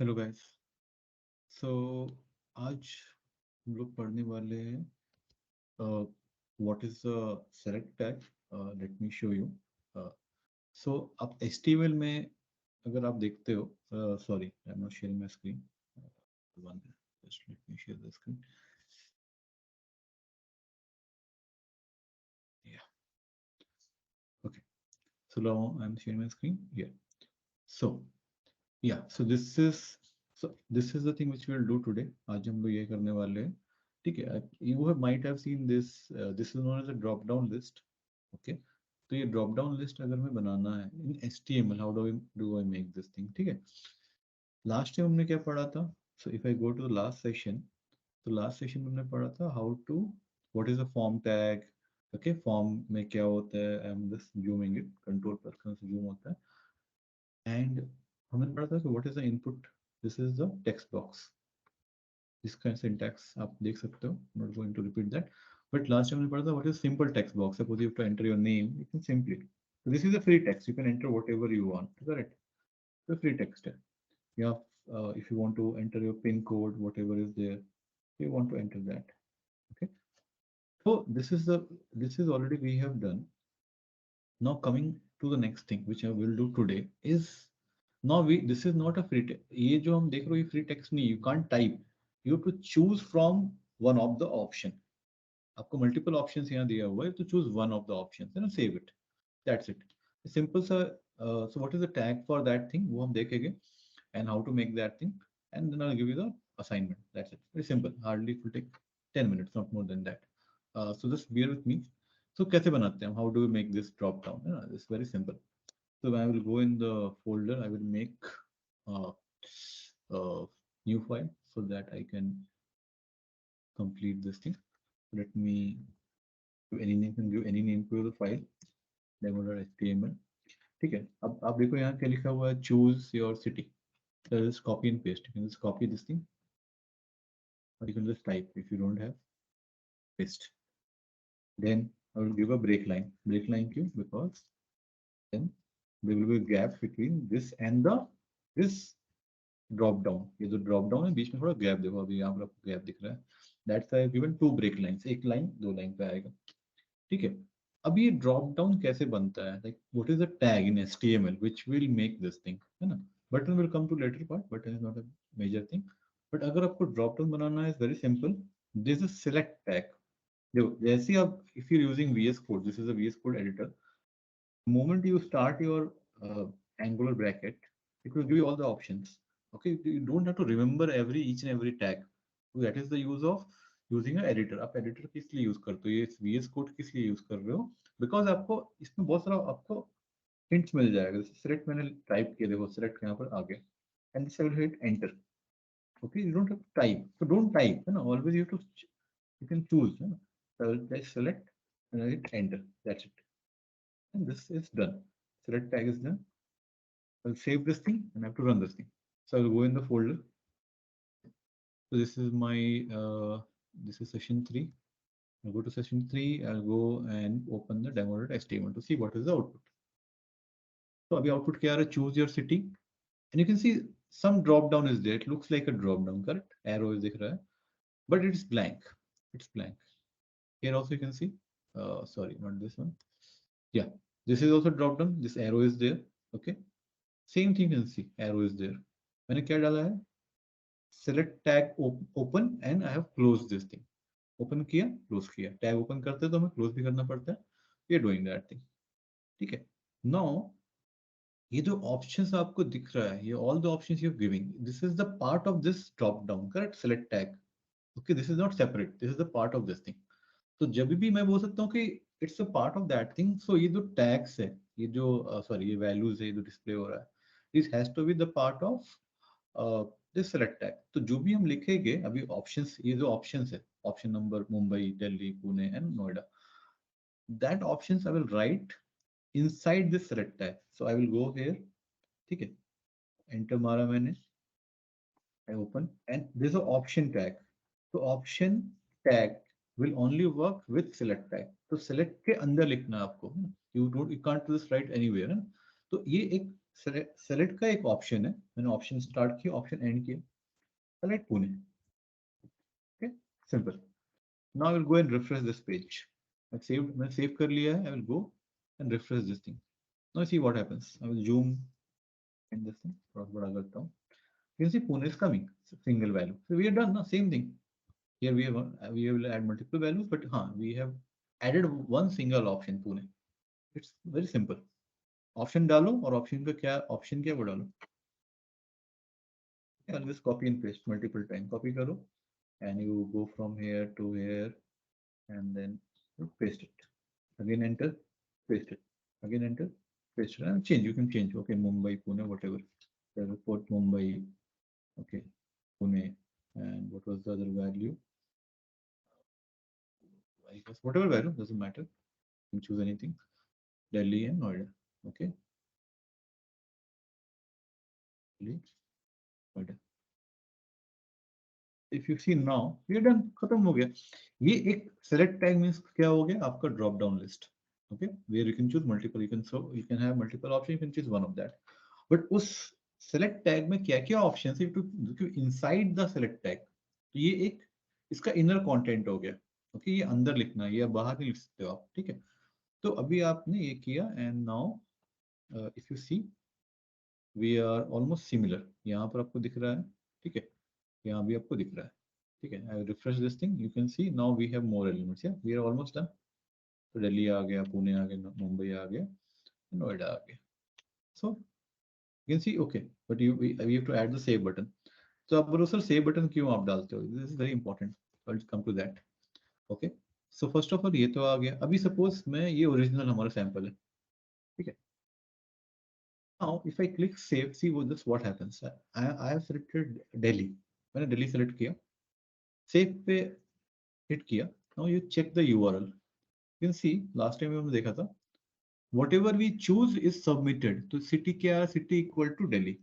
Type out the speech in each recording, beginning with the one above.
Hello guys. सो आज हम लोग पढ़ने वाले हैं what is the select tag. Let me show you. So आप HTML में अगर आप देखते हो, sorry I am not sharing my screen, one just let me share the screen. Yeah okay, so now I am sharing my screen here. So yeah so this is the thing which we will do today. आज हम लोग ये करने वाले हैं। ठीक है, you have might have seen this, this is known as a drop down list. Okay, तो ये ड्रॉप डाउन लिस्ट अगर हमें बनाना है in HTML, how do I make this thing. ठीक है, लास्ट टाइम हमने क्या पढ़ा था? So if I go to the last session, तो लास्ट सेशन में हमने पढ़ा था how to, what is a form tag. Okay, form में क्या होता है, I am just zooming it, control पर से जूम होता है। एंड हमने पढ़ा था कि what is the input, this is the text box. इसका सिंटैक्स आप देख सकते हो, not going to repeat that. But last time हमने पढ़ा था what is simple text box. Suppose you have to enter your name, you can simply, so this is a free text, you can enter whatever you want, correct? The free text है. Yeah, if you want to enter your pin code, whatever is there, you want to enter that. Okay, so this is already we have done. Now coming to the next thing which I will do today is, now we, this is not a free text. ये जो हम देख रहे हो ये free text नहीं, you can't type, you have to choose from one of the option. आपको multiple options यहाँ दिया हुआ है, तो choose one of the options है ना, save it, that's it, simple सा। So what is the tag for that thing, वो हम देखेंगे, and how to make that thing, and then I will give you the assignment, that's it, very simple, hardly it will take 10 minutes, not more than that. So just bear with me. So कैसे बनाते हैं, how do we make this drop down, है ना, it's very simple. So I will go in the folder, I will make new file so that I can complete this thing. Let me any name, can give any name to the file, demo.html. ठीक है, अब आप देखो यहाँ क्या लिखा हुआ है, choose your city. So just copy and paste, you can just copy this thing, or you can just type if you don't have, paste. Then I will give a break line क्यों, because then there will be a gap between this and the this drop down. ये जो drop down है बीच में थोड़ा gap, देखो अभी यहाँ पर आपको gap दिख रहा है, that's why I've given two break lines, एक line दो line पे आएगा। ठीक है, अब ये ड्रॉप डाउन कैसे बनता है, like what is the tag in HTML which will make this thing, है ना। Button will come to later part, button is not a major thing. But अगर आपको ड्रॉप डाउन बनाना है, is very simple, this is select tag. देखो जैसे आप, if you using VS code, this is a VS code editor, moment you start your angular bracket, it will give you all the options. Okay, you don't have to remember every each and every tag. So that is the use of using a editor. आप editor किस लिए use करते हो, ये VS Code किस लिए use कर रहे हो, because आपको इसमें बहुत सारा आपको hints मिल जाएगा। जैसे select मैंने type किया, देखो select यहाँ पर आ गया, and this I will hit enter. Okay, you don't have to type, so don't type, है ना, always you have to, you can choose, है ना, so I will just select and I hit enter, that's it, and this is done. Select tag is done. I'll save this thing and I have to run this thing. So I'll go in the folder. So this is my, this is session 3. I'll go to session 3. I'll go and open the demo.html to see what is the output. So abhi output kya aa raha hai? Choose your city. And you can see some drop down is there. It looks like a drop down, correct? Arrow is dikh raha hai, but it's blank. It's blank. Here also you can see, sorry, not this one. Yeah, this is also drop down. This arrow is there. Okay. Same thing you can see, arrow is there. मैंने क्या डाला है, select tag open and I have closed this thing. Open किया, close किया, tag open करते तो हमें close भी करना पड़ता है, ये डूइंग दैट थिंग। ठीक है, नाउ ये जो ऑप्शंस आपको दिख रहा है, ये all the options you are giving, this is the part of this drop down, correct, select tag. Okay, this is not separate, this is the part of this thing. तो जब भी मैं बोल सकता हूँ कि it's a part of that thing, so ये जो टैग्स है, ये जो सॉरी ये वैल्यूज है, ये जो डिस्प्ले हो रहा है, this has to be the part of this select tag. तो जो भी हम लिखेंगे अभी ऑप्शंस, ये जो ऑप्शंस है, option number Mumbai, Delhi, Pune and Noida, that options I will write inside this select tag. So I will go here, ठीक है, एंटर मारा मैंने, I open and there's an option tag. तो option tag will only work with select tag. तो select के अंदर लिखना है आपको, you can't just write anywhere, है ना? तो ये एक सेलेक्ट का एक ऑप्शन है, मैंने ऑप्शन स्टार्ट किया, ऑप्शन एंड किया, select Pune. Okay, simple. Now I will go and refresh this page. मैं सेव कर लिया है. I will go and refresh this thing. Now see what happens. I will zoom in this thing, थोड़ा सा बड़ा करता हूँ. You can see Pune is coming, single value. So we are done, na? Same thing. Here we will add multiple values, but we have added one single option Pune. It's very simple. Option डालो और option क्या वो डालो. I'll just copy and paste multiple time. Copy करो and you go from here to here and then you paste it. Again enter, paste it. Again enter, paste it. And change. You can change. Okay, Mumbai, Pune, whatever. Put Mumbai. Okay, Pune. And what was the other value? I guess whatever value, doesn't matter. You can choose anything. Delhi and Noida. Okay. Delhi, Noida. If you see now, we are done. खत्म हो गया. ये एक select tag means क्या हो गया आपका drop down list. Okay, where you can choose multiple. You can have multiple options. You can choose one of that. But उस select tag में क्या क्या options है तो inside the select tag. तो ये एक इसका inner content हो गया. Okay, ये अंदर लिखना है, ये बाहर नहीं लिख सकते हो आप. ठीक है. तो अभी आपने ये किया and now if you see we are almost similar. यहाँ पर आपको दिख रहा है. ठीक है. यहाँ भी आपको दिख रहा है. ठीक है. I refresh this thing. You can see now we have more elements. Yeah, we are almost done. तो दिल्ली आ गया, पुणे आ गया, मुंबई आ गया, नोएडा आ गया. So you can see okay, but we have to add the save button. तो आप बोलो सर सेव बटन क्यों आप डालते हो? This is very important. I'll come to that. Okay. So first of all ये तो आ गया. अभी suppose मैं ये ओरिजिनल हमारा सैंपल है. ठीक है. Now if I click save, see what happens. I have selected Delhi. मैंने दिल्ली सेलेक्ट किया, सेव पे हिट किया. Now you check the URL. You can see last time हमने देखा था whatever we choose is submitted. तो सिटी क्या है? City equal to Delhi.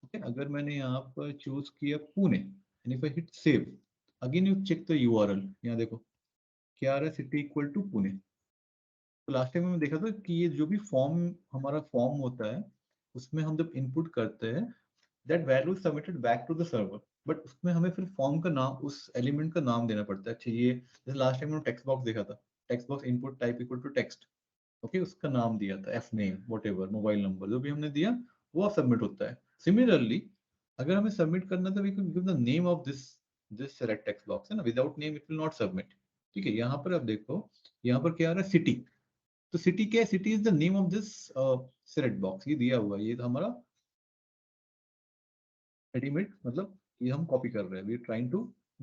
Okay, अगर मैंने यहाँ पर चूज किया Pune and if I hit save, again you check the URL. यहाँ देखो क्या आ रहा है? City equal to Pune. तो लास्ट टाइम हमने देखा था कि ये जो भी हमारा फॉर्म होता है उसमें हम जब इनपुट करते हैं that value submitted back to the server. But उसमें हमें फिर फॉर्म का नाम, उस एलिमेंट का नाम देना पड़ता है. अच्छा, ये जैसे लास्ट टाइम हमने टेक्स्ट बॉक्स देखा था, text box input type equal to text. Okay, उसका नाम दिया था, F name, whatever, mobile number जो भी हमने दिया वो सबमिट होता है. सिमिलरली अगर हमें सबमिट करना था, we can give the name of this select text box है ना. Without name it will not submit. ठीक है. यहाँ पर आप देखो, यहाँ पर क्या आ रहा है? सिटी. तो सिटी क्या है? City is the name of this select box. ये दिया हुआ है, ये हमारा रेडीमेड, मतलब ये हम कॉपी कर रहे हैं. We are trying to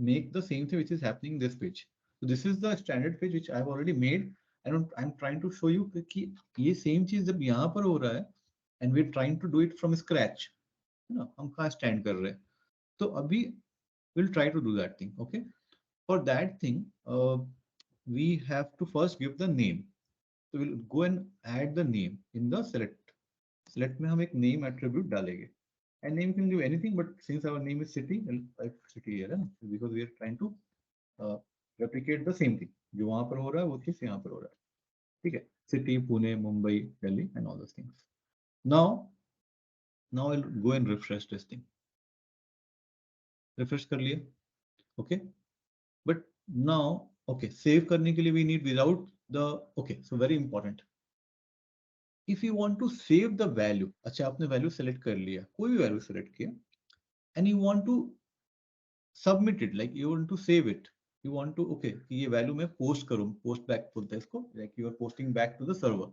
make the same thing which is happening this page. So this is the standard page which I have already made and I am trying to show you कि ये same चीज जब यहाँ पर हो रहा है and we are trying to do it from scratch, है ना. हम कहाँ स्टैंड कर रहे हैं. तो अभी will try to do that thing. Okay, for that thing we have to first give the name. So we'll go and add the name in the select. Select में हम एक name attribute डालेंगे. And name can do anything, but since our name is city, we'll type city here, है ना? Because we are trying to replicate the same thing. जो वहाँ पर हो रहा है वो चीज़ यहाँ पर हो रहा है. ठीक है. City, Pune, Mumbai, Delhi, and all those things. Now I'll go and refresh this thing. Refresh कर लिया. Okay. But now, okay, save करने के लिए we need without the, okay, so very important. If you want to save the value, अच्छा आपने value select कर लिया, कोई भी value select किया, and you want to submit it, like you want to save it, you want to, okay, कि ये value मैं post करूँ, post back बोलते हैं इसको, like you are posting back to the server.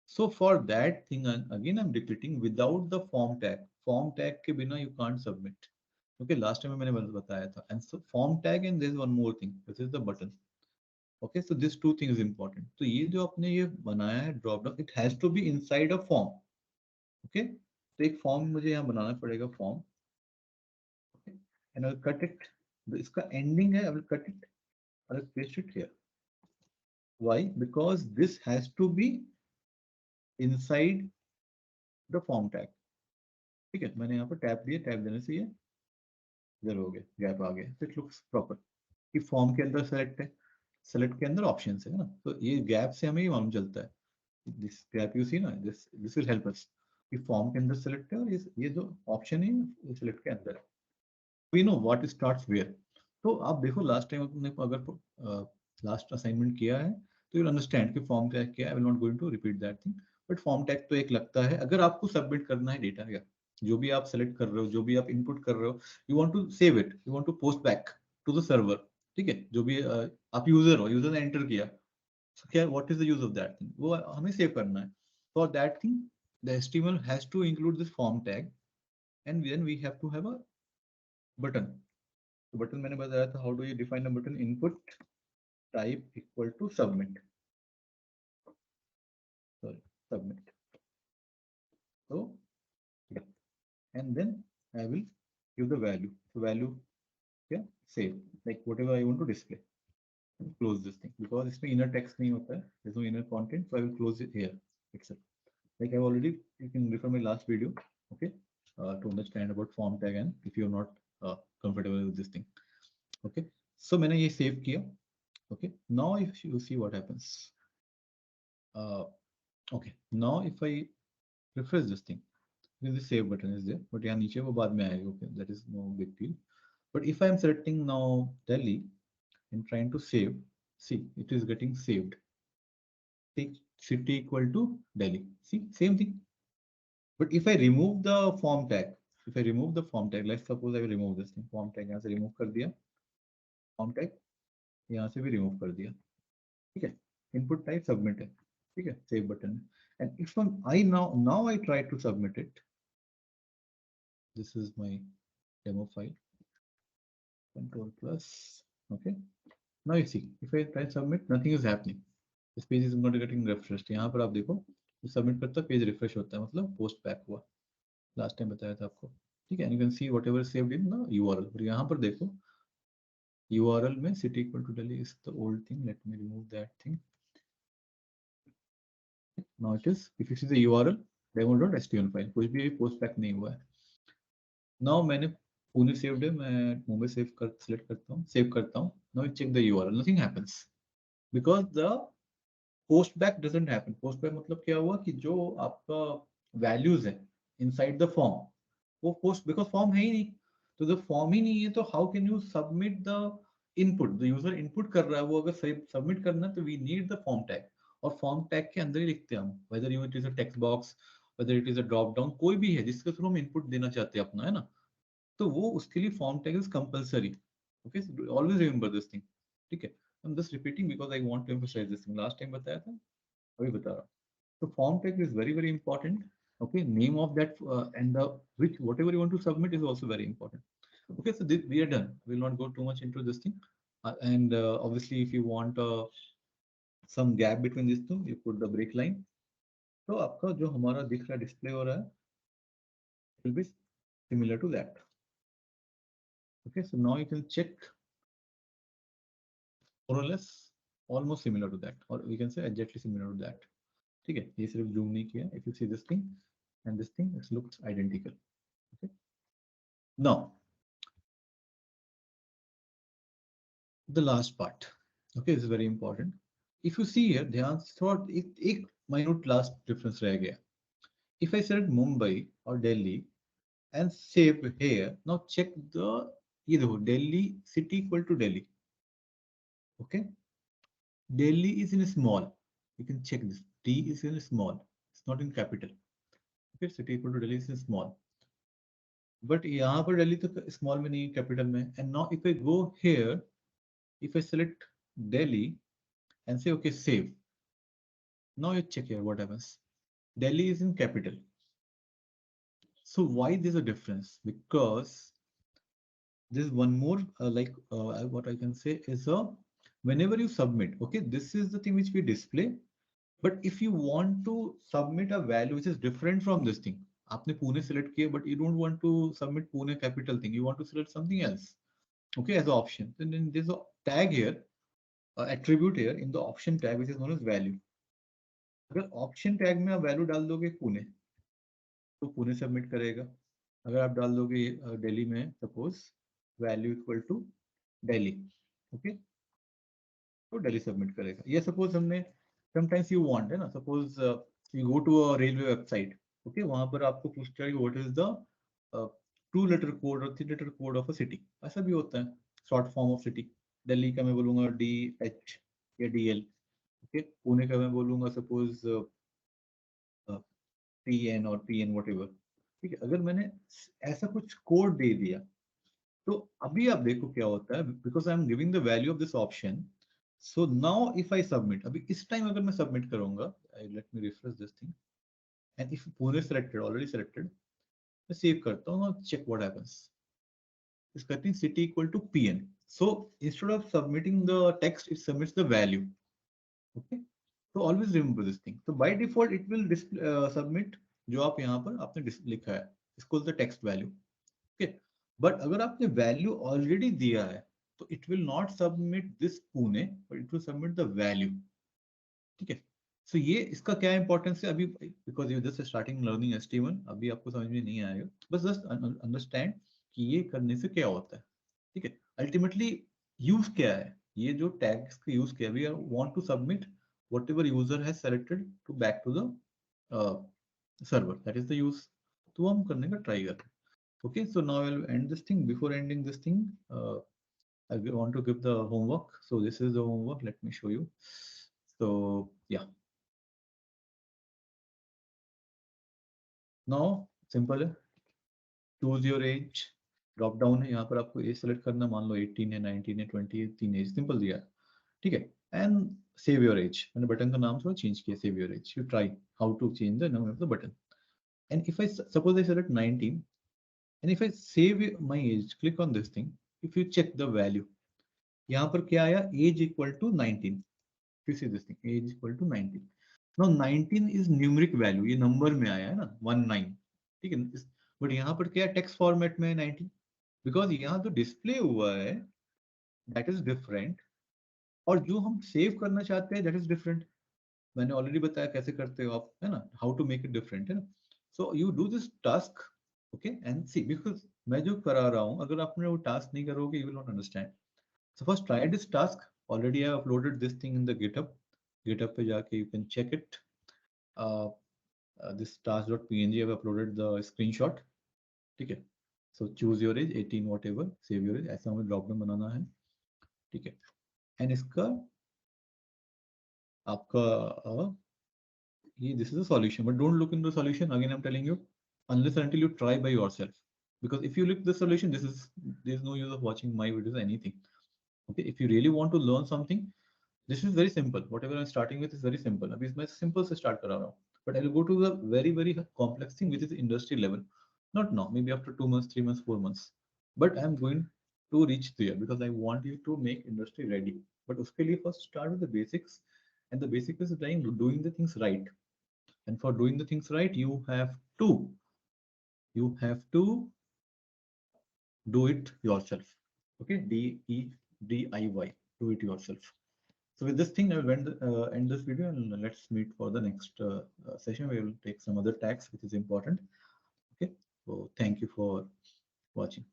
So for that thing, again I'm repeating, without the form tag के बिना you can't submit. Okay, last time मैंने बताया था. And so form tag, and there is one more thing, this is the button. Okay, so this two things is important. तो ये जो आपने ये बनाया है drop down, it has to be inside a form. Okay, तो एक form मुझे यहाँ बनाना पड़ेगा, form. Okay, and I'll cut it. इसका ending है, I will cut it. I'll paste it here. Why? Because this has to be inside the form tag. ठीक है. मैंने यहाँ पर टैब दिया, टैब देने से ये इधर हो गया, गैप आ गया. It looks proper. कि फॉर्म के अंदर सेलेक्ट है, सेलेक्ट के अंदर ऑप्शन है ना. तो ये गैप से हमें ये मालूम चलता है. दिस ग्राफ यू सी ना, दिस विल हेल्प अस कि फॉर्म के अंदर सेलेक्ट है और ये जो ऑप्शन है ये सेलेक्ट के अंदर है, we know what starts where. तो आप देखो लास्ट टाइम आपने अगर लास्ट असाइनमेंट किया है तो यू अंडरस्टैंड कि फॉर्म टैग क्या है। I will not going to repeat that thing, but form tag तो एक लगता है अगर आपको सबमिट करना है डेटा या जो भी आप सेलेक्ट कर रहे हो, जो भी आप इनपुट कर रहे हो, you want to save it, you want to post back to the server. ठीक है, जो भी आप यूजर हो, यूजर ने एंटर किया, so क्या what is the use of that thing, वो हमें सेव करना है। For that thing the HTML has to include this form tag and then we have to have a button. तो button मैंने बताया था, how do you define a button, input type equal to submit, sorry submit. तो and then I will give the value, so value क्या, save, like whatever I want to display, close this thing because इसमें inner text नहीं होता है, there's no inner content, so I will close it here itself. Like I've already, you can refer my last video, okay, to understand about form tag and if you're not comfortable with this thing, okay. So मैंने ये save किया, okay. Now if you see what happens, uh, okay, now if I refresh this thing, the save button is there, but यहाँ नीचे वो बाद में आएगा, okay, that is no big deal. But if I am selecting now Delhi and trying to save, see it is getting saved. See, city equal to Delhi. See, same thing. But if I remove the form tag, if I remove the form tag, let's suppose I will remove this thing, form tag यहाँ से remove कर दिया, form tag यहाँ से भी remove कर दिया, ठीक है, input type submit है, ठीक है, save button है. And if I now I try to submit it, this is my demo file, control plus, okay. Now you see, if I try submit, nothing is happening. This page is not getting refreshed. यहाँ पर आप देखो, submit करता page refresh होता है, मतलब post back हुआ, last time बताया था आपको, ठीक है। You can see whatever saved in the URL, और यहाँ पर देखो यूआरएल में city equal to Delhi is the old thing, let me remove that thing. Now it is, if you see the URL demo.html file, कुछ भी post back नहीं हुआ है। नाउ मैंने पुणे सेव्ड है, मैं मुंबई सेव कर सिलेक्ट करता हूँ, सेव करता हूँ। Now check the URL, nothing happens because the post back doesn't happen. Post back मतलब क्या हुआ कि जो आपका वैल्यूज है इनसाइड द फॉर्म, वो पोस्ट, बिकॉज फॉर्म है ही नहीं, तो जब फॉर्म ही नहीं है तो how can you submit the input, the user input कर रहा है वो अगर सबमिट करना है तो we need the form tag, और फॉर्म टैग के अंदर ही लिखते हैं हम, whether you it is a text box, whether it is a drop down, कोई भी है जिसके थ्रू हम इनपुट देना चाहते हैं अपना, है ना, तो वो उसके लिए form tag is compulsory, okay, always remember this thing, ठीक है। I am just repeating because I want to emphasize this thing, last time बताया था, अभी बता रहा हूँ। So form tag is very very important. Okay, name of that and the which whatever you want to submit is also very important. Okay, so this, we are done. We will not go too much into this thing. And obviously, if you want some gap between these two, you put the break line. तो आपका जो हमारा दिख रहा है display हो रहा है, will be similar to that. Okay, so now you can check more or less almost similar to that, or we can say exactly similar to that. ठीक है, ये सिर्फ zoom नहीं किया. If you see this thing and this thing, it looks identical. Okay. Now, the last part, okay, is very important. If you see here, ध्यान से थोड़ा एक minute last difference रह गया. If I select Mumbai or Delhi and save here, now check the, ये देखो Delhi city equal to Delhi, okay. Delhi is in small. You can check this. D is in small. It's not in capital. Okay, city equal to Delhi is in small. But यहाँ पर Delhi तो small में नहीं, capital में. And now if I go here, if I select Delhi and say okay save, now you check here what happens. Delhi is in capital. So why there's a difference? Because there's one more what I can say is whenever you submit, okay, this is the thing which we display. But if you want to submit a value which is different from this thing, आपने Pune select किया, but you don't want to submit Pune capital thing, you want to select something else, okay, as an option. Then there's a tag here, attribute here in the option tag which is known as value. अगर option tag में आप value डाल दोगे पुणे, तो Pune submit करेगा। अगर आप डाल दोगे दिल्ली में suppose value equal to Delhi, okay, तो दिल्ली सबमिट करेगा। ये सपोज हमने समटाइम्स यू वांट है ना, suppose you go to a railway website, okay, वहां पर आपको पूछता है what is the 2 letter code और 3 letter code of a city, ऐसा भी होता है, short form of city. Delhi का मैं बोलूंगा DH या DL, ओके, पुणे का मैं बोलूंगा सपोज PN और PN वट एवर। ठीक है, अगर मैंने ऐसा कुछ कोड दे दिया तो अभी आप देखो क्या होता है, because I am giving the value of this option. So now if I submit, अभी इस टाइम अगर मैं सबमिट करूंगा, let me refresh this thing, and if Pune selected, already selected, मैं सेव करता हूँ, चेक व्हाट हैपेंस। इस करते हैं city equal to PN। So instead of submitting the text, it submits the value. Okay, तो ऑलवेज रिमेंबर दिस थिंग। तो by default it will submit जो आप यहाँ पर आपने लिखा है, इसको the text value. Okay, but अगर आपने वैल्यू ऑलरेडी दिया है तो it will not submit this Pune, but it will submit the value. ठीक है, सो ये इसका क्या इंपॉर्टेंस है अभी, because you just starting learning HTML, अभी आपको समझ में नहीं आएगा, बस जस्ट अंडरस्टैंड कि ये करने से क्या होता है। ठीक है, अल्टीमेटली यूज क्या है, ये जो टैग्स का यूज किया, we want to submit whatever user has selected to back to the uh, server, that is the use। तो वो हम करने का ट्राई करते हैं। Okay, so now I'll end this thing. Before ending this thing, I want to give the homework. So this is the homework. Let me show you. So yeah, now simple है, choose your age, drop down है, यहाँ पर आपको as select करना, मान लो 18 है, 19 है, 20 है, 3 एज, सिंपल दिया है। ठीक है, एंड सेव योर एज, मैंने बटन का नाम थोड़ा चेंज किया, save your age, you try how to change the name of the button. And if I suppose I select 19, and if I save my age, click on this thing, if you check the value, यहाँ पर क्या आया, age equal to 19। you see this thing, age equal to 19। now 19 is numeric value, ये number में आया है ना, 19। ठीक है, बट यहाँ पर क्या है, टेक्स्ट फॉर्मेट में 19, बिकॉज यहाँ जो डिस्प्ले हुआ है दैट इज डिफरेंट, और जो हम सेव करना चाहते हैं दैट इज डिफरेंट। मैंने ऑलरेडी बताया कैसे करते हो आप, है ना, how to make it different, है ना। So you do this task, okay, and see, because मैं जो करा रहा हूँ, अगर आपने वो टास्क नहीं करोगे, you will not understand. So first try this task. Already I have uploaded this thing in the GitHub. GitHub पे जाके you can check it. Uh, this task.png I have uploaded the screenshot. ठीक है. So choose your age, 18 whatever, save your age. ऐसा हमें drop down बनाना है. ठीक है. And इसका आपका this is a solution, but don't look into the solution. Again, I'm telling you, unless and until you try by yourself. Because if you look the solution, there's no use of watching my videos or anything. Okay, if you really want to learn something, this is very simple. Whatever I'm starting with is very simple. अभी मैं simple से start कर रहा हूँ. But I'll go to the very very complex thing which is industry level. Not now, maybe after 2 months, 3 months, 4 months. But I'm going to reach there because I want you to make industry ready. But उसके लिए first start with the basics, and the basic is doing the things right. And for doing the things right, you have to do it yourself. Okay, DEDIY, do it yourself. So with this thing, I will end this video, and let's meet for the next session. We will take some other tags which is important. Okay, so thank you for watching.